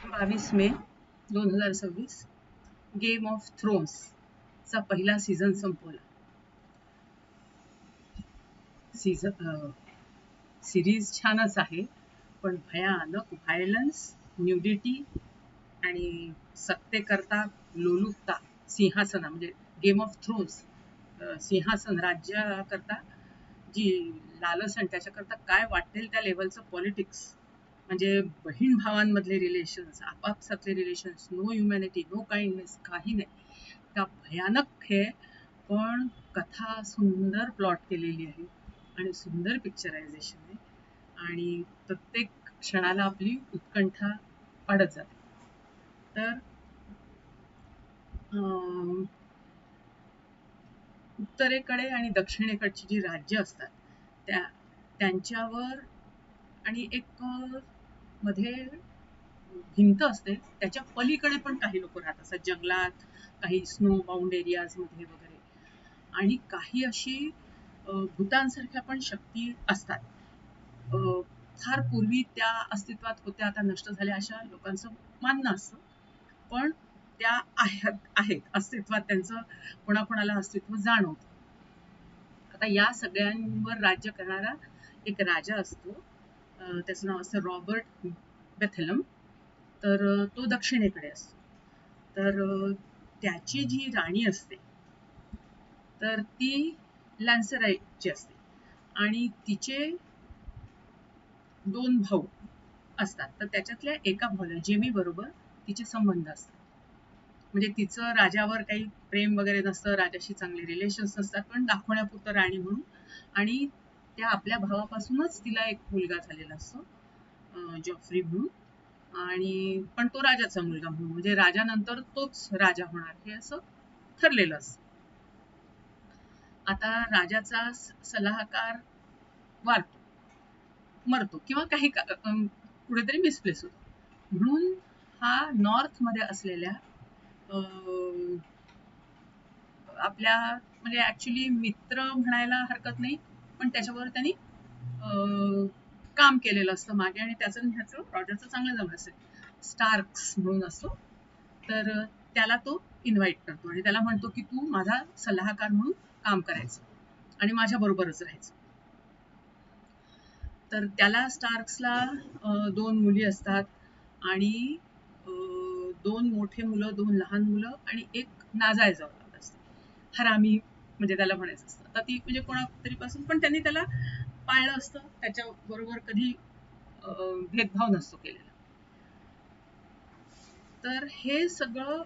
22 may 2026 game of thrones चा पहिला season संपवला. सिरीज छानच आहे, पण भयानक व्हायलन्स, न्यूडिटी आणि सत्तेकरता लोलुपता, सिंहासन म्हणजे गेम ऑफ थ्रोन्स सिंहासन राज्याकरता जी लालच आणि त्याच्याकरता काय वाटेल त्या लेवलचं पॉलिटिक्स, म्हणजे बहीण भावांमधले रिलेशन्स, आपापसातले relations, no humanity, no kindness, काही नाही. त्या भयानक हे, पण कथा सुंदर प्लॉट केलेली आहे आणि सुंदर पिक्चरायझेशन आहे आणि प्रत्येक क्षणाला आपली उत्कंठा वाढत जाते. तर उत्तरेकडे आणि दक्षिणेकडची जी राज्य असतात त्यांच्यावर आणि एक मध्ये भिंत असते, त्याच्या पलीकडे पण काही लोक राहत असतात, जंगलात, काही स्नो बाउंड एरियाज मध्ये वगैरे, आणि काही अशी भूतांसारख्या पण शक्ती असतात. फार पूर्वी त्या अस्तित्वात होत्या, आता नष्ट झाल्या, अशा लोकांचं मानणं असतं, पण त्या आहेत अस्तित्वात, त्यांचं कोणाकोणाला अस्तित्व जाणवतं. आता या सगळ्यांवर राज्य करणारा एक राजा असतो, त्याचं नाव असतं रॉबर्ट बेथेलम. तर तो दक्षिणेकडे असतो. तर त्याची जी राणी असते तर ती लॅन्सराईटची असते आणि तिचे 2 भाऊ असतात. तर त्याच्यातल्या एका भावाला, जेमी बरोबर तिचे संबंध असतात. म्हणजे तिचं राजावर काही प्रेम वगैरे नसतं, राजाशी चांगले रिलेशन्स नसतात, पण दाखवण्यापुरतं राणी म्हणून. आणि त्या आपल्या भावापासूनच तिला एक मुलगा झालेला असतो, जॉफ्री म्हणून, आणि पण तो राजाचा मुलगा म्हणून, म्हणजे राजानंतर तोच राजा होणार हे असं ठरलेलं असतं. आता राजाचा सल्लाहकार मरतो किंवा काही कुठेतरी मिसप्लेस होतो, म्हणून हा नॉर्थ मध्ये असलेल्या आपल्या, म्हणजे ऍक्च्युली मित्र म्हणायला हरकत नाही, पण त्याच्यावर त्यांनी काम केलेलं असतं मागे, आणि त्याचं ह्याचं रॉजरचं चांगलं जमलं असेल, स्टार्क्स म्हणून असतो. तर त्याला तो इन्व्हाइट करतो आणि त्याला म्हणतो की तू माझा सल्लाहकार म्हणून काम करायचं आणि माझ्या बरोबरच राहायचं. तर त्याला स्टार्क्सला 2 मुली असतात आणि 2 मोठे मुलं, 2 लहान मुलं आणि एक नाजायजवळ असते, हरामी म्हणजे त्याला म्हणायचं असतं. आता ती म्हणजे कोणातरी पासून, पण त्यांनी त्याला पाळलं असतं, त्याच्या बरोबर कधी भेदभाव नसतो केलेला. तर हे सगळं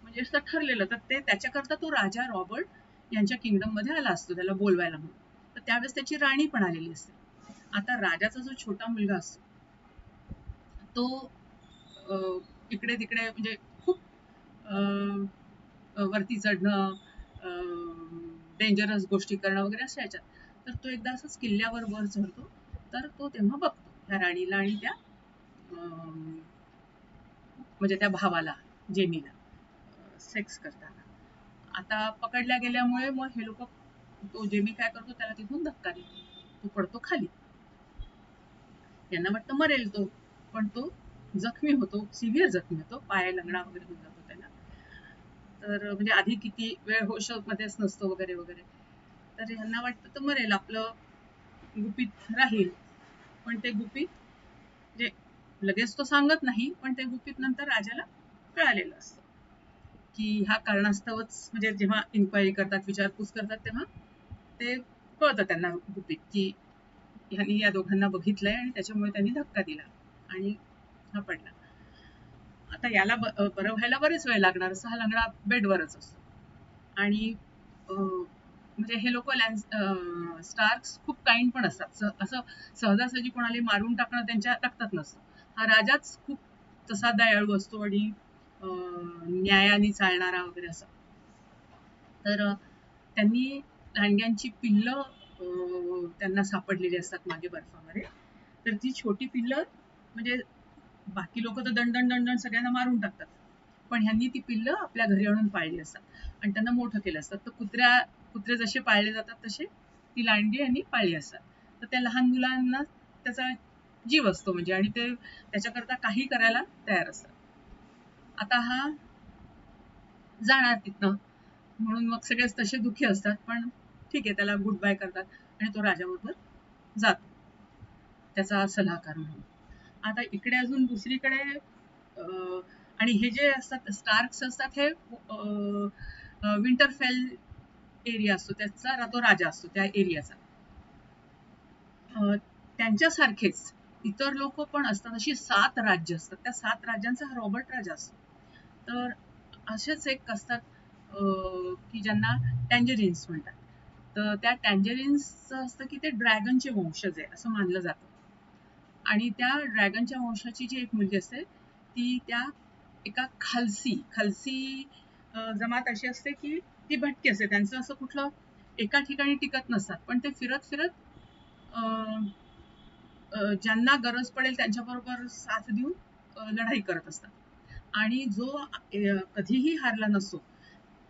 म्हणजे असं ठरलेलं. तर ते त्याच्याकरता तो राजा रॉबर्ट यांच्या किंगडम मध्ये आला असतो त्याला बोलवायला म्हणून. तर त्यावेळेस त्याची राणी पण आलेली असते. आता राजाचा जो छोटा मुलगा असतो तो इकडे तिकडे म्हणजे खूप वरती चढणं, डेंजरस गोष्टी करणं वगैरे अशा ह्याच्यात. तर तो एकदा असंच किल्ल्यावर वर चढतो, तर तो तेव्हा बघतो ह्या राणीला आणि त्या म्हणजे त्या भावाला, जेमीला, सेक्स करताना. आता पकडल्या गेल्यामुळे मग हे लोक, तो जेमी काय करतो, त्याला तिथून धक्का देतो, तो पडतो खाली. यांना वाटतं मरेल तो, पण तो जखमी होतो, सिव्हिअर जखमी होतो, पाय लंगडा वगैरे होऊन जातो त्याला. तर म्हणजे आधी किती वेळ होश मध्येच नसतो वगैरे वगैरे. तर यांना वाटतं तो मरेल, आपलं गुपित राहील, पण ते गुपित म्हणजे लगेच तो सांगत नाही, पण ते गुपित नंतर राजाला कळालेलं असतं की ह्या कारणास्तवच, म्हणजे जेव्हा इन्क्वायरी करतात, विचारपूस करतात, तेव्हा ते कळतं त्यांना गुपित की ह्यांनी या दोघांना बघितलंय आणि त्याच्यामुळे त्यांनी धक्का दिला आणि हा पडला. आता याला बरं व्हायला बरेच वेळ लागणार, असं हा लंगडा बेडवरच असतो. आणि म्हणजे हे लोक स्टार्क्स खूप काइंड पण असतात, असं सहजासहजी कोणाला मारून टाकणं त्यांच्या रक्तात नसतं. हा राजाच खूप तसा दयाळू असतो आणि न्यायाने चालणारा वगैरे असं. तर त्यांनी लांडग्यांची पिल्लं त्यांना सापडलेली असतात मागे बर्फामध्ये. तर ती छोटी पिल्लं, म्हणजे बाकी लोक तर दंडन दंडन सगळ्यांना मारून टाकतात, पण ह्यांनी ती पिल्लं आपल्या घरी आणून पाळली असतात आणि त्यांना मोठं केलं असतं. तर कुत्रे जसे पाळले जातात तसे ती लांडगी यांनी पाळली असतात. तर त्या लहान मुलांना त्याचा जीव असतो म्हणजे, आणि ते त्याच्याकरता काही करायला तयार असतात. आता हा जाणार तिथनं, म्हणून मग सगळेच तसे दुःखी असतात, पण ठीक आहे, त्याला गुड बाय करतात आणि तो राजाबरोबर जातो त्याचा सल्लागार म्हणून. आता इकडे अजून दुसरीकडे आणि हे जे असतात स्टार्क्स असतात, हे विंटरफेल एरिया असतो त्याचा, तो राजा असतो त्या एरियाचा. त्यांच्यासारखेच इतर लोक पण असतात, अशी 7 राज्य असतात. त्या 7 राज्यांचा हा रॉबर्ट राजा असतो. तर असेच एक असतात की ज्यांना टँजरिन्स म्हणतात. तर त्या टँजरिन्सचं असतं की ते ड्रॅगनचे वंशज आहे असं मानलं जातं. आणि त्या ड्रॅगनच्या वंशाची जी एक मुलगी असते ती त्या एका खालसी जमात अशी असते की ती भटकी असते. त्यांचं असं कुठलं एका ठिकाणी टिकत नसतात, पण ते फिरत फिरत ज्यांना गरज पडेल त्यांच्याबरोबर साथ देऊन लढाई करत असतात. आणि जो कधीही हारला नसतो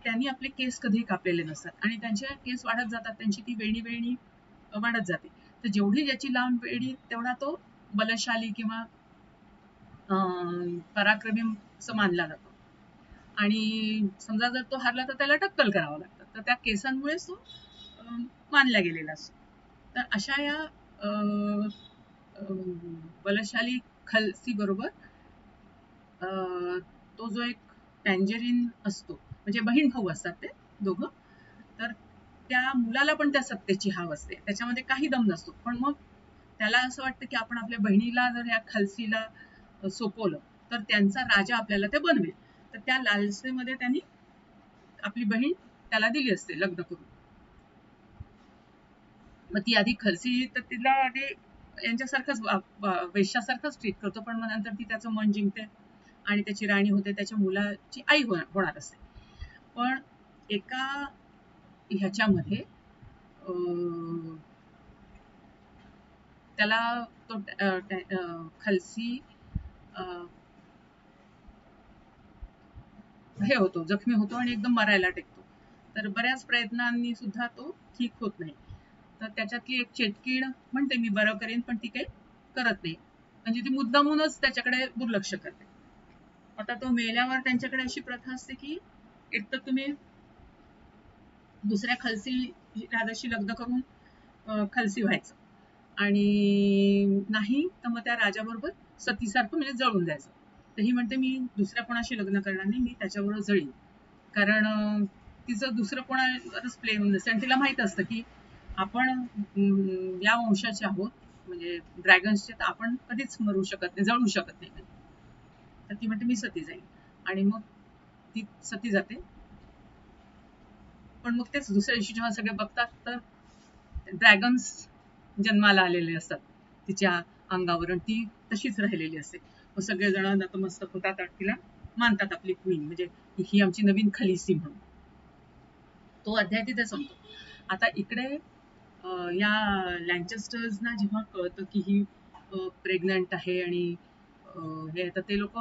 त्यांनी आपले केस कधीही कापलेले नसतात आणि त्यांचे केस वाढत जातात, त्यांची ती वेणी वाढत जाते. तर जेवढी ज्याची लांब वेणी तेवढा तो बलशाली किंवा पराक्रमी असं मानला जातो. आणि समजा जर तो हारला तर त्याला टक्कल करावं लागतं. तर त्या केसांमुळेच तो मानला गेलेला असतो. तर अशा या बलशाली खलसी बरोबर तो जो एक टँजरीन असतो, म्हणजे बहीण भाऊ असतात ते दोघं, तर त्या मुलाला पण त्या सत्तेची हाव असते. त्याच्यामध्ये काही दम नसतो, पण मग त्याला असं वाटतं की आपण आपल्या बहिणीला जर या खलसीला सोपवलं तर त्यांचा राजा आपल्याला ते बनवेल. तर त्या लालसेमध्ये त्यांनी आपली बहीण त्याला दिली असते लग्न करून. मग ती आधी खलसी तर तिला आधी यांच्यासारखंच वेश्यासारखंच ट्रीट करतो, पण मग नंतर ती त्याचं मन जिंकते आणि त्याची राणी होते, त्याच्या मुलाची आई होणार असते. पण एका ह्याच्यामध्ये त्याला तो खलसी हे होतो, जखमी होतो आणि एकदम मरायला टेकतो. तर बऱ्याच प्रयत्नांनी सुद्धा तो ठीक होत नाही. तर त्याच्यातली एक चेटकीण म्हणते मी बरं करेन, पण ती काही करत नाही, म्हणजे ती मुद्दामूनच त्याच्याकडे दुर्लक्ष करते. आता तो मेल्यावर त्यांच्याकडे अशी प्रथा असते की एक तर तुम्ही दुसऱ्या खलसी राजाशी लग्न करून खलसी व्हायचं, आणि नाही तर मग त्या राजाबरोबर सतीसारखं म्हणजे जळून जायचं. तर ही म्हणते मी दुसऱ्या कोणाशी लग्न करणार नाही, मी त्याच्याबरोबर जळीन, कारण तिचं दुसरं कोणावरच प्रेम नसतं आणि तिला माहित असतं की आपण या वंशाचे आहोत, म्हणजे ड्रॅगन्सचे, तर आपण कधीच मरू शकत नाही, जळू शकत नाही. तर ती म्हणते मी सती जाईल, आणि मग ती सती जाते. पण मग तेच दुसऱ्या दिवशी जेव्हा सगळे बघतात तर ड्रॅगन्स जन्माला आलेले असतात तिच्या अंगावर, आणि ती तशीच राहिलेली असते. मग सगळेजण नतमस्तक होतात आणि तिला मानतात आपली क्वीन, म्हणजे ही आमची नवीन खलीसी म्हणून. तो अध्याय तिथे संपतो. आता इकडे या लँचेस्टर्सना जेव्हा कळतं की ही प्रेग्नंट आहे आणि हे, तर ते लोक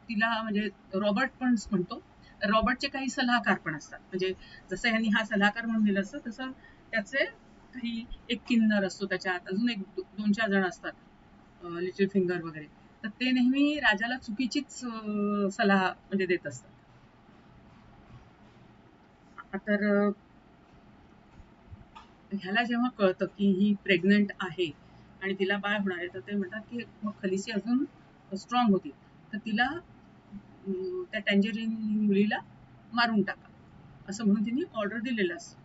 तिला, म्हणजे रॉबर्ट पण म्हणतो, रॉबर्टचे काही सल्लागार पण असतात, म्हणजे जसं ह्यांनी हा सल्लागार म्हणून दिलं असतं तसं त्याचे काही एक किन्नर असतो, त्याच्यात अजून एक 2-4 जण असतात, लिटिल फिंगर वगैरे. तर ते नेहमी राजाला चुकीचीच सल्ला म्हणजे देत असतात. तर ह्याला जेव्हा कळतं की ही प्रेग्नंट आहे आणि तिला बाळ होणार आहे, तर ते म्हणतात की मग खलीसी अजून स्ट्रॉंग होती, तर तिला त्या टँजरीन मुलीला मारून टाका असं म्हणून तिने ऑर्डर दिलेलं असतं.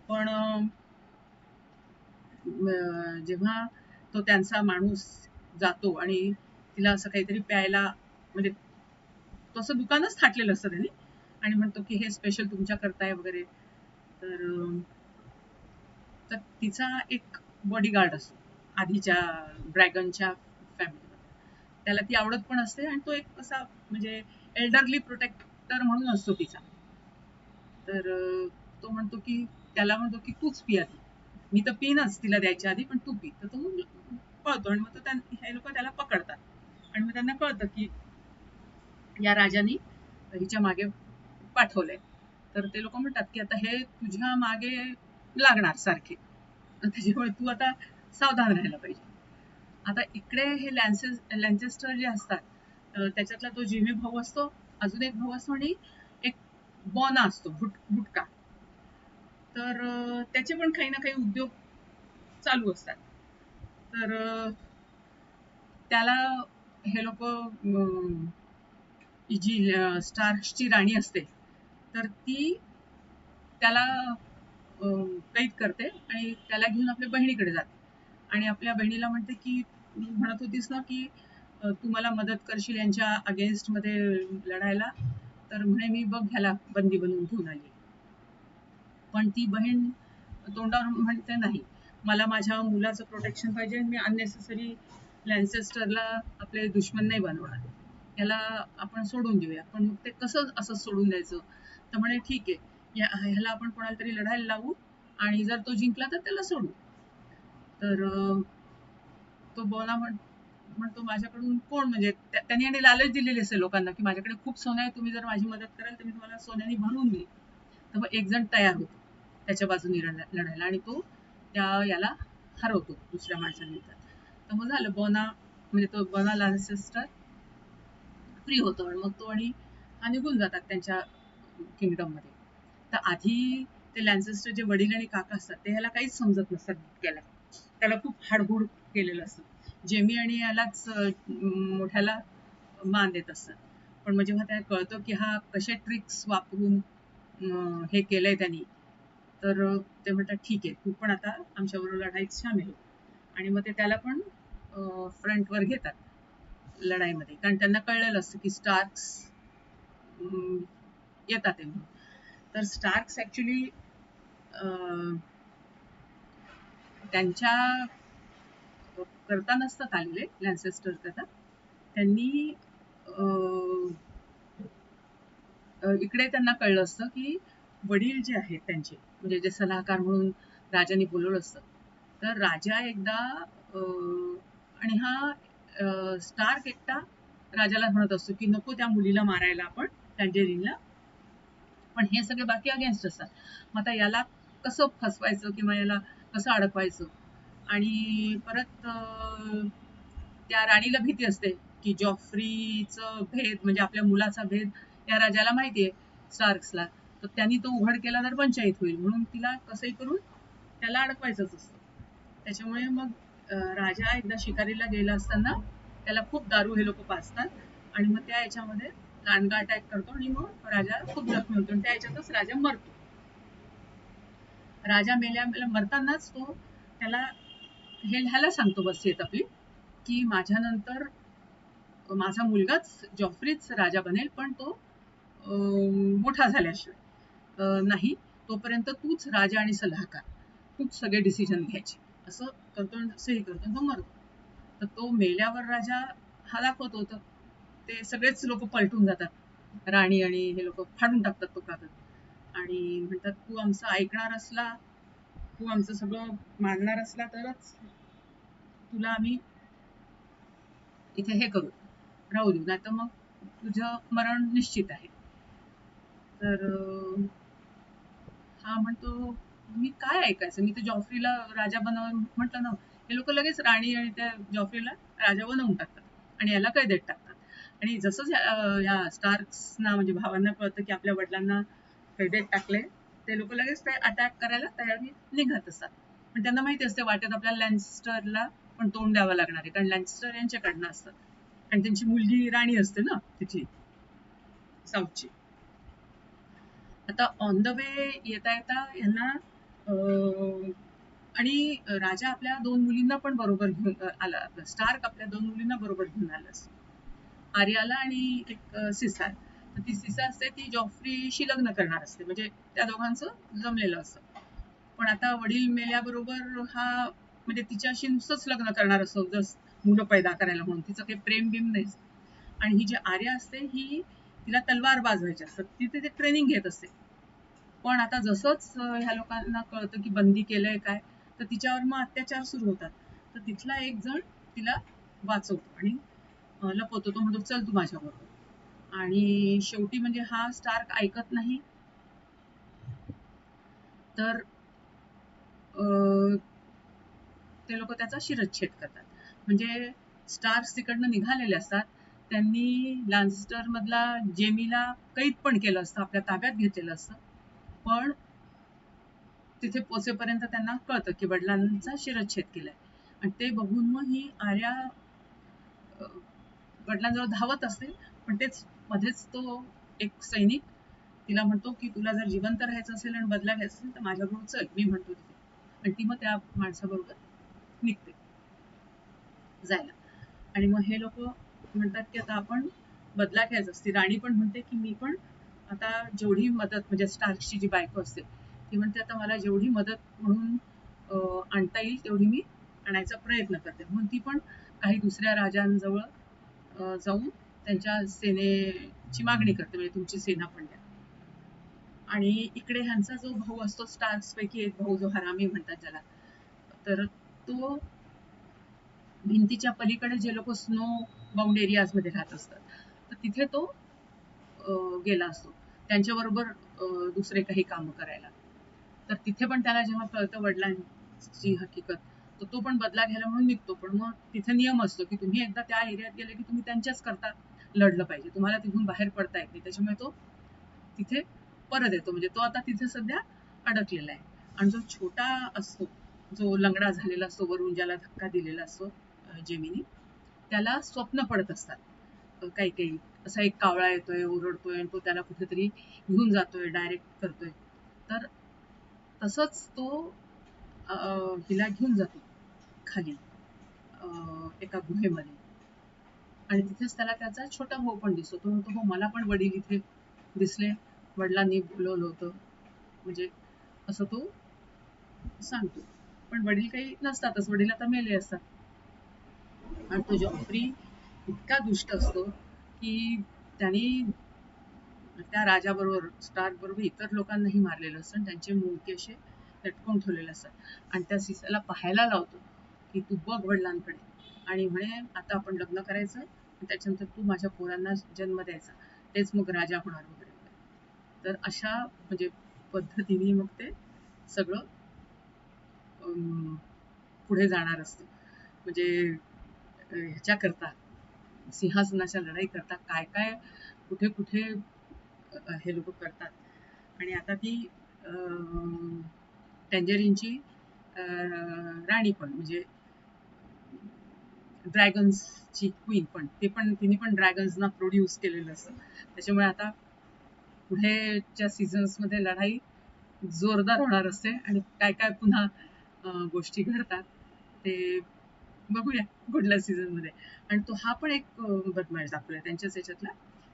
पण जेव्हा तो त्यांचा माणूस जातो आणि तिला असं काहीतरी प्यायला, म्हणजे तो असं दुकानच थाटलेलं असतं त्यांनी, आणि म्हणतो की हे स्पेशल तुमच्या करताय वगैरे, तर तर तिचा एक बॉडीगार्ड असतो आधीच्या ड्रॅगनच्या फॅमिलीमध्ये, त्याला ती आवडत पण असते आणि तो एक असा म्हणजे एल्डरली प्रोटेक्टर म्हणून असतो तिचा. तर तो म्हणतो की त्याला म्हणतो की तूच पी आधी, मी तर पिनच तिला द्यायच्या आधी, पण तू पी. तर तो पळतो आणि मग तो हे लोक त्याला पकडतात आणि मग त्यांना कळतं की या राजाने हिच्या मागे पाठवलंय. तर ते लोक म्हणतात की आता हे तुझ्या मागे लागणार सारखे, त्याच्यामुळे तू आता सावधान राहायला पाहिजे. आता इकडे हे लँचेस्टर जे असतात, त्याच्यातला तो जिमी भाऊ असतो, अजून एक भाऊ असतो आणि एक बॉना असतो, भुटका. तर त्याचे पण काही ना काही उद्योग चालू असतात. तर त्याला हे लोक जी स्टार्कची राणी असते, तर ती त्याला कैद करते आणि त्याला घेऊन आपल्या बहिणीकडे जाते आणि आपल्या बहिणीला म्हणते की म्हणत होतीस ना की तू मला मदत करशील यांच्या अगेन्स्ट मध्ये लढायला, तर म्हणे मी बघ ह्याला बंदी बनवून घेऊन आली. पण ती बहीण तोंडावर म्हणते नाही, मला माझ्या मुलाचं प्रोटेक्शन पाहिजे, मी अननेसेसरी लॅन्सेस्टरला आपले दुश्मन नाही बनवणार, याला आपण सोडून देऊया. पण मग ते कसं असं सोडून द्यायचं, तर म्हणे ठीक आहे, ह्याला आपण कोणाला तरी लढायला लावू आणि जर तो जिंकला तर त्याला सोडू. तर तो बोना म्हणतो माझ्याकडून कोण, म्हणजे त्यांनी आणि लालच दिलेली असेल लोकांना की माझ्याकडे खूप सोनं आहे, तुम्ही जर माझी मदत कराल तर मी तुम्हाला सोन्याने भरून देईन. तर मग एक जण तयार होतो त्याच्या बाजूने लढायला आणि तो याला हरवतो दुसऱ्या माणसाने. तर मग झालं, बोना म्हणजे तो बोना लॅन्सेस्टर फ्री होतो आणि मग तो आणि हा निघून जातात त्यांच्या किंगडम मध्ये. तर आधी ते लॅन्सेस्टरचे वडील आणि काका असतात ते ह्याला काहीच समजत नसतात, त्याला खूप हाडबूड केलेलं असतं. जेमी आणि यालाच मोठ्याला मान देत असतात. पण मग जेव्हा त्याला कळतं की हा कशा ट्रिक्स वापरून हे केलंय त्यांनी, तर ते म्हणतात ठीक आहे, तू पण आता आमच्याबरोबर लढाईत सामील हो. आणि मग ते त्याला पण फ्रंटवर घेतात लढाईमध्ये, कारण त्यांना कळलेलं असतं की स्टार्क्स येतात आहे म्हणून. तर स्टार्क्स ऍक्च्युली त्यांच्या करता नसतात आलेले लॅन्सेस्टर करता. त्यांनी इकडे त्यांना कळलं असतं की वडील जे आहेत त्यांचे, म्हणजे जे सलाहकार म्हणून राजाने बोलवलं असतं, तर राजा एकदा आणि हा स्टार्क एकटा राजाला म्हणत असतो की नको त्या मुलीला मारायला आपण, टँजेरिनला, पण हे सगळे बाकी अगेन्स्ट असतात. मग आता याला कसं फसवायचं किंवा याला कसं अडकवायचं. आणि परत त्या राणीला भीती असते की जॉफ्रीचं भेद म्हणजे आपल्या मुलाचा भेद या राजाला माहितीये स्टार्क्सला, तर त्यांनी तो उघड केला तर पंचायत होईल, म्हणून तिला कसंही करून त्याला अडकवायचंच असतं. त्याच्यामुळे मग राजा एकदा शिकारीला गेला असताना त्याला खूप दारू हे लोक पाजतात आणि मग त्या याच्यामध्ये लांडगा अटॅक करतो आणि मग राजा खूप जखमी होतो आणि त्या याच्यातच राजा मरतो. राजा मेल्या मरतानाच तो त्याला ह्याला सांगतो वसियत आपली की माझ्यानंतर माझा मुलगाच जॉफ्रीच राजा बनेल, पण तो मोठा झाल्याशिवाय नाही, तोपर्यंत तूच राजा आणि सल्लाहकार, तूच सगळे डिसिजन घ्यायचे, असं करतो सही करतो तो मरतो. तर तो मेल्यावर राजा हा दाखवत होतं, ते सगळेच लोक पलटून जातात, राणी आणि हे लोक फाडून टाकतात तो कागद आणि म्हणतात तू आमचं ऐकणार असला, तू आमचं सगळं मानणार असला तरच तुला आम्ही इथे हे करू, राहू देऊ, नाही तर मग तुझं मरण निश्चित आहे. तर हा म्हणतो मी काय ऐकायचं, मी तर जॉफ्रीला राजा बनव म्हटलं ना. हे लोक लगेच राणी आणि त्या जॉफ्रीला राजा बनवून टाकतात आणि याला कैदेत टाकतात. आणि जसंच या स्टार्क्सना म्हणजे भावांना कळतं की आपल्या वडिलांना कैदेत टाकले, ते लोक लगेच ते अटॅक करायला तयारी निघत असतात. पण त्यांना माहिती असते वाटेत आपल्या लॅन्स्टरला पण तोंड द्यावं लागणार आहे, कारण लॅन्स्टर यांच्याकडनं असतात आणि त्यांची मुलगी राणी असते ना तिथली साऊथची. आता ऑन द वे येता येता यांना आणि राजा आपल्या 2 मुलींना पण बरोबर घेऊन आला, स्टार्क आपल्या 2 मुलींना बरोबर घेऊन आला असतो, आर्याला आणि एक सिसार. तर ती सिसार असते ती जॉफ्रीशी लग्न करणार असते, म्हणजे त्या दोघांचं जमलेलं असतं. पण आता वडील मेल्याबरोबर हा म्हणजे तिच्याशी नुसतंच लग्न करणार असतो, जस मुलं पैदा करायला म्हणून, तिचं काही प्रेम बिम नाही. आणि ही जी आर्या असते ही तिला तलवार वाजवायची असतात, तिथे ते ट्रेनिंग घेत असते. पण आता जसंच ह्या लोकांना कळतं की बंदी केलंय काय, तर तिच्यावर मग अत्याचार सुरू होतात. तर तिथला एक जण तिला वाचवतो आणि लपवतो, तो म्हणतो चल तू माझ्याबरोबर. आणि शेवटी म्हणजे हा स्टार्क ऐकत नाही, तर ते लोक त्याचा शिरच्छेद करतात. म्हणजे स्टार्स तिकडनं निघालेले असतात. त्यांनी लान्स्टर मधला जेमीला कैद पण केलं असतं, आपल्या ताब्यात घेतलेलं असतं. पण तिथे पोचेपर्यंत त्यांना कळतं की वडिलांचा शिरच्छेद केलाय. आणि ते बघून मग ही आर्या वडिलांजवळ धावत असते. पण तेच मध्येच तो एक सैनिक तिला म्हणतो की तुला जर जिवंत राहायचं असेल आणि बदला घ्यायचा असेल तर माझ्याबरोबर चल, मी म्हणतो तिथे. आणि ती मग त्या माणसाबरोबर निघते जायला. आणि मग हे लोक म्हणतात की आता आपण बदला घ्यायचा असते. राणी पण म्हणते की मी पण आता जेवढी मदत, म्हणजे स्टार्कची जी बायको असते ती म्हणते आता मला जेवढी मदत म्हणून आणता येईल तेवढी मी आणायचा प्रयत्न करते. म्हणून ती पण काही दुसऱ्या राजांजवळ जाऊन त्यांच्या सेनेची मागणी करते, म्हणजे तुमची सेना पण द्या. आणि इकडे ह्यांचा जो भाऊ असतो स्टार्स पैकी एक भाऊ, जो हरामी म्हणतात ज्याला, तर तो भिंतीच्या पलीकडे जे लोक स्नो बाउंड एरियाज मध्ये राहत असतात तर तिथे तो गेला असतो त्यांच्याबरोबर दुसरे काही काम करायला. तर तिथे पण त्याला जेव्हा कळतं वडिलांची हकीकत, तर तो पण बदला घ्यायला म्हणून निघतो. पण मग तिथे नियम असतो की तुम्ही एकदा त्या एरियात गेले की तुम्ही त्यांच्याच करता लढलं पाहिजे, तुम्हाला तिथून बाहेर पडता येत नाही. त्याच्यामुळे तो तिथे परत येतो. म्हणजे तो आता तिथे सध्या अडकलेला आहे. आणि जो छोटा असतो, जो लंगडा झालेला असतो वरून, ज्याला धक्का दिलेला असतो जेमिनी, त्याला स्वप्न पडत असतात काही काही. असा एक कावळा येतोय, ओरडतोय आणि तो त्याला कुठेतरी घेऊन जातोय, डायरेक्ट करतोय. तर तसंच तो हिला घेऊन जातो खाली एका गुहेमध्ये. आणि तिथेच त्याला त्याचा छोटा भाऊ पण दिसतो. तो म्हणतो, हो मला पण वडील इथे दिसले, वडिलांनी बोलवलं होतं, म्हणजे असं तो सांगतो. पण वडील काही नसतातच, वडील आता मेले असतात. आणि तो जॉफ्री इतका दुष्ट असतो की त्यांनी त्या राजाबरोबर, स्टार्क बरोबर इतर लोकांनाही मारलेलं असतं आणि त्यांचे मुंडके असे लटकवून ठेवलेले असतात. आणि त्या सीसाला पाहायला लावतो की तू बघ वडिलांकडे, आणि म्हणे आता आपण लग्न करायचं, त्याच्यानंतर तू माझ्या पोरांना जन्म द्यायचा, तेच मग राजा होणार वगैरे. तर अशा म्हणजे पद्धतीने मग ते सगळं पुढे जाणार असतं. म्हणजे ह्याच्याकरता, सिंहासनाच्या लढाई करता काय काय कुठे कुठे हे लोक करतात. आणि आता ती टँजरीनची राणी पण, म्हणजे ड्रॅगन्सची क्वीन पण, तिने पण ड्रॅगन्सना प्रोड्यूस केलेलं असतं. त्याच्यामुळे आता पुढेच्या सीझन्स मध्ये लढाई जोरदार होणार असते. आणि काय काय पुन्हा गोष्टी घडतात ते बघूया पुढल्या सीझन मध्ये. आणि तो हा पण एक बदमाश दाखवलाय त्यांच्याच याच्यातला,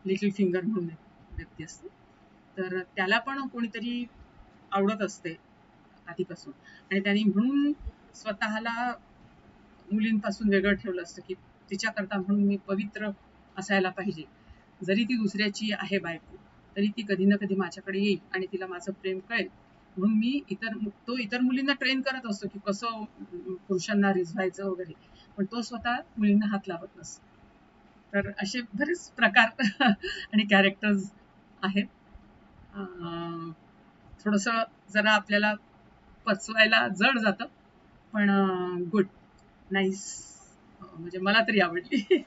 लिटिल फिंगर म्हणून एक व्यक्ती असते. तर त्याला पण कोणीतरी आवडत असते आधीपासून, आणि त्यांनी म्हणून स्वतःला मुलींपासून वेगळं ठेवलं असतं की तिच्याकरता म्हणून मी पवित्र असायला पाहिजे. जरी ती दुसऱ्याची आहे बायको, तरी ती कधी ना कधी माझ्याकडे येईल आणि तिला माझं प्रेम कळेल. म्हणून मी तो इतर मुलींना ट्रेन करत असतो की कसं पुरुषांना रिझवायचं वगैरे, पण तो स्वतः मुलींना हात लावत नसतो. तर असे बरेच प्रकार आणि कॅरेक्टर्स आहेत. थोडस जरा आपल्याला पचवायला जड जातं, पण गुड, नाईस, म्हणजे मला तरी आवडली.